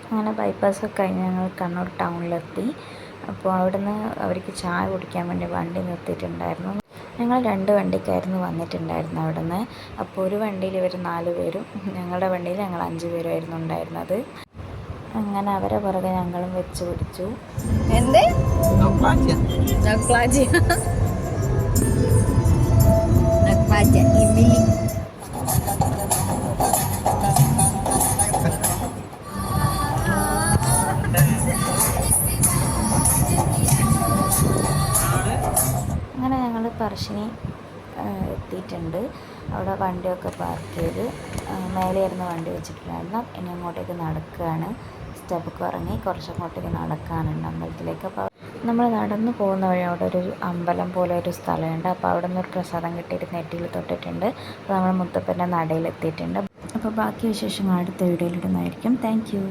അങ്ങനെ ബൈപ്പാസൊക്കെ കഴിഞ്ഞ് ഞങ്ങൾ കണ്ണൂർ ടൗണിലെത്തി. അപ്പോൾ അവിടുന്ന് അവർക്ക് ചായ കുടിക്കാൻ വേണ്ടി വണ്ടി നിർത്തിയിട്ടുണ്ടായിരുന്നു. ഞങ്ങൾ 2 വണ്ടിക്കായിരുന്നു വന്നിട്ടുണ്ടായിരുന്നു അവിടുന്ന്. അപ്പോൾ ഒരു വണ്ടിയിൽ ഇവർ 4 പേരും, ഞങ്ങളുടെ വണ്ടിയിൽ ഞങ്ങൾ 5 പേരുമായിരുന്നു ഉണ്ടായിരുന്നത്. അങ്ങനെ അവരെ പുറകെ ഞങ്ങളും വെച്ച് പിടിച്ചു. എന്ത് അങ്ങനെ ഞങ്ങൾ പറശ്ശിനി എത്തിയിട്ടുണ്ട്. അവിടെ വണ്ടിയൊക്കെ പാർക്ക് ചെയ്ത് മേലെയായിരുന്നു വണ്ടി വെച്ചിട്ടുണ്ടായിരുന്നു. ഇനി അങ്ങോട്ടേക്ക് നടക്കുകയാണ്. സ്റ്റെപ്പൊക്കെ ഇറങ്ങി കുറച്ചങ്ങോട്ടേക്ക് നടക്കാനുണ്ട് അമ്പലത്തിലേക്ക്. അപ്പോൾ നമ്മൾ നടന്നു പോകുന്ന വഴി അവിടെ ഒരു അമ്പലം പോലെ ഒരു സ്ഥലമുണ്ട്. അപ്പോൾ അവിടെ നിന്ന് ഒരു പ്രസാദം കിട്ടിയിട്ട് നെറ്റിയിൽ തൊട്ടിട്ടുണ്ട്. അപ്പോൾ നമ്മൾ മുത്തപ്പൻ്റെ നടയിലെത്തിയിട്ടുണ്ട്. അപ്പോൾ ബാക്കി വിശേഷങ്ങൾ അടുത്ത വീഡിയോയിൽ ഇടുന്നതായിരിക്കും. Thank you.